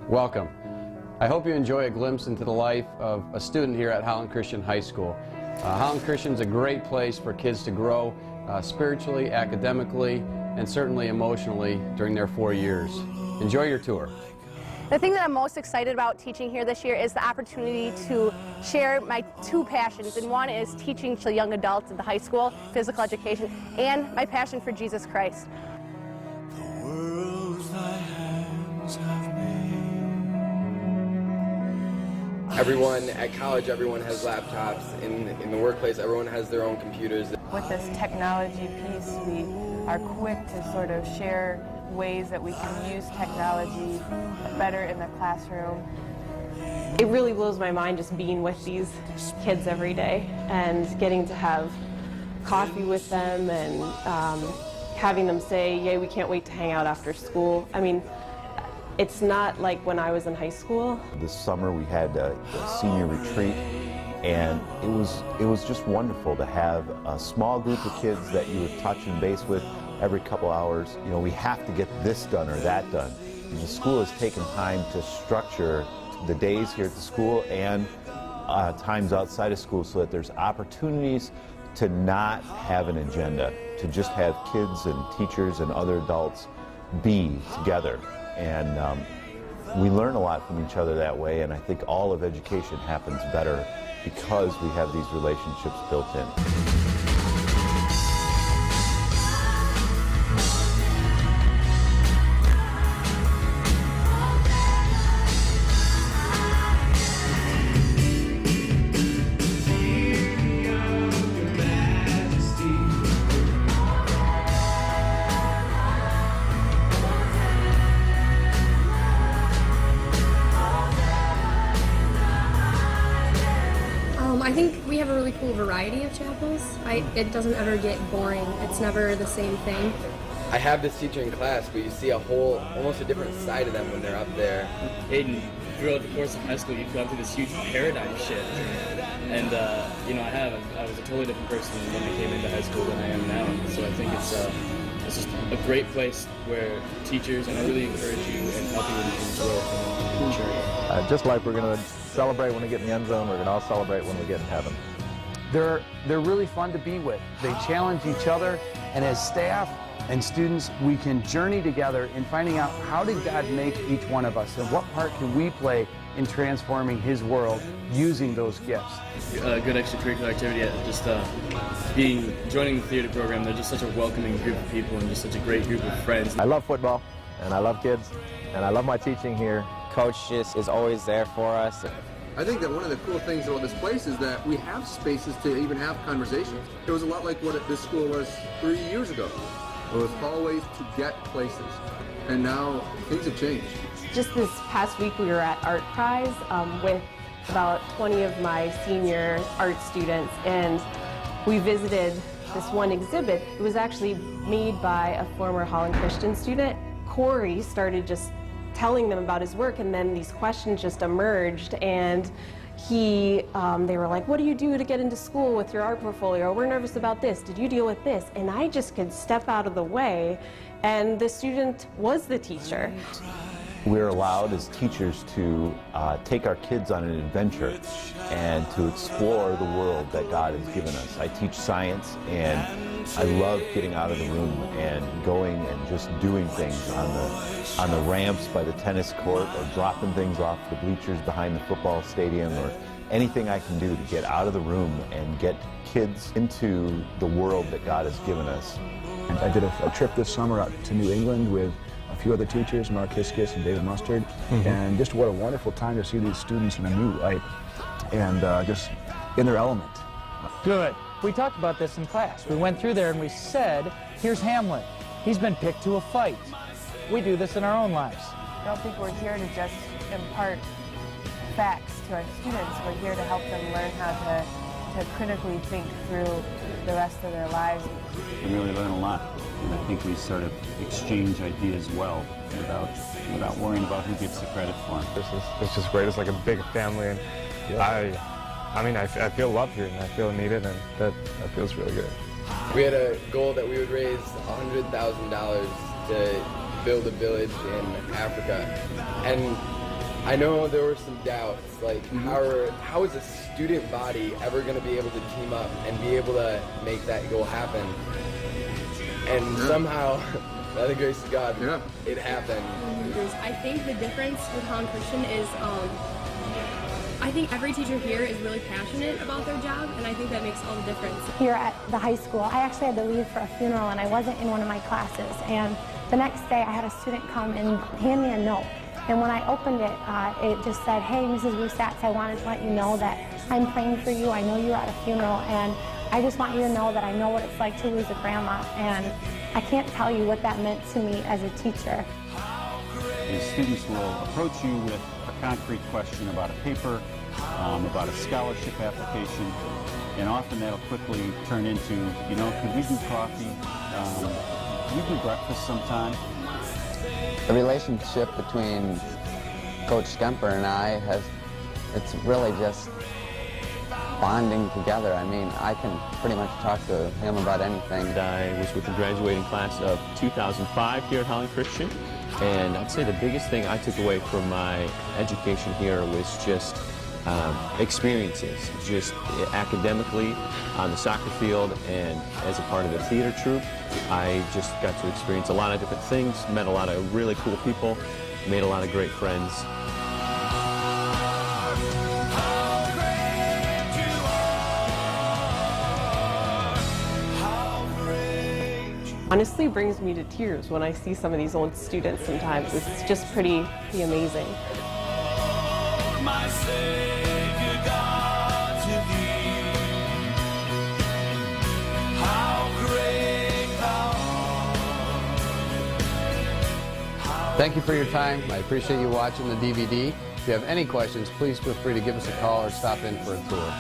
Welcome. I hope you enjoy a glimpse into the life of a student here at Holland Christian High School. Holland Christian is a great place for kids to grow spiritually, academically, and certainly emotionally during their 4 years. Enjoy your tour. The thing that I'm most excited about teaching here this year is the opportunity to share my two passions, and one is teaching to young adults at the high school, physical education, and my passion for Jesus Christ. The worlds thy hands have made. Everyone at college, everyone has laptops. In the workplace, everyone has their own computers. With this technology piece, we are quick to sort of share ways that we can use technology better in the classroom. It really blows my mind just being with these kids every day and getting to have coffee with them and having them say, "Yay, we can't wait to hang out after school." I mean, it's not like when I was in high school. This summer we had a senior retreat, and it was just wonderful to have a small group of kids that you would touch and base with every couple hours. You know, we have to get this done or that done. And the school has taken time to structure the days here at the school and times outside of school so that there's opportunities to not have an agenda, to just have kids and teachers and other adults be together. And we learn a lot from each other that way, and I think all of education happens better because we have these relationships built in. I think we have a really cool variety of chapels. It doesn't ever get boring. It's never the same thing. I have this teacher in class, but you see a whole, almost a different side of them when they're up there. Aiden, throughout the course of high school, you've gone through this huge paradigm shift. And, you know, I was a totally different person when I came into high school than I am now. So I think it's just a great place where teachers, and I really encourage you and help you in growth and maturity. Just like we're going to celebrate when we get in the end zone, we're going to all celebrate when we get in heaven. They're really fun to be with. They challenge each other, and as staff and students, we can journey together in finding out how did God make each one of us, and what part can we play in transforming His world using those gifts. Good extracurricular activity, just joining the theater program. They're just such a welcoming group of people and just such a great group of friends. I love football, and I love kids, and I love my teaching here. Coach just is always there for us. I think that one of the cool things about this place is that we have spaces to even have conversations. It was a lot like what this school was 3 years ago. It was hallways to get places, and now things have changed. Just this past week we were at Art Prize with about 20 of my senior art students, and we visited this one exhibit. It was actually made by a former Holland Christian student. Corey started just telling them about his work, and then these questions just emerged, and they were like, "What do you do to get into school with your art portfolio? We're nervous about this. Did you deal with this?" And I just could step out of the way, and the student was the teacher. We're allowed as teachers to take our kids on an adventure and to explore the world that God has given us. I teach science, and I love getting out of the room and going and just doing things on the ramps by the tennis court, or dropping things off the bleachers behind the football stadium, or anything I can do to get out of the room and get kids into the world that God has given us. I did a trip this summer out to New England with a few other teachers, Mark Hiskis and David Mustard, and just what a wonderful time to see these students in a new light and just in their element. Good. We talked about this in class. We went through there and we said, here's Hamlet. He's been picked to a fight. We do this in our own lives. I don't think we're here to just impart facts to our students. We're here to help them learn how to critically think through the rest of their lives. We really learn a lot, and I think we sort of exchange ideas well without worrying about who gets the credit for it. It's just great. It's like a big family, and I mean, I feel loved here, and I feel needed, and that feels really good. We had a goal that we would raise $100,000 to build a village in Africa. And I know there were some doubts, like how is a student body ever going to be able to team up and be able to make that goal happen? And somehow, by the grace of God, it happened. I think the difference with Holland Christian is I think every teacher here is really passionate about their job, and I think that makes all the difference. Here at the high school, I actually had to leave for a funeral, and I wasn't in one of my classes. And the next day, I had a student come and hand me a note. And when I opened it, it just said, "Hey, Mrs. Rusatz, I wanted to let you know that I'm praying for you. I know you're at a funeral, and I just want you to know that I know what it's like to lose a grandma." And I can't tell you what that meant to me as a teacher. The students will approach you with a concrete question about a paper, about a scholarship application, and often that'll quickly turn into, you know, could we do coffee? Could we do breakfast sometime? The relationship between Coach Skemper and I it's really just bonding together. I mean, I can pretty much talk to him about anything. I was with the graduating class of 2005 here at Holland Christian, and I'd say the biggest thing I took away from my education here was just experiences, just academically on the soccer field and as a part of the theater troupe. I just got to experience a lot of different things, met a lot of really cool people, made a lot of great friends. Honestly brings me to tears when I see some of these old students sometimes. It's just pretty amazing. My Savior God to thee, how great thou art. Thank you for your time. I appreciate you watching the DVD. If you have any questions, please feel free to give us a call or stop in for a tour.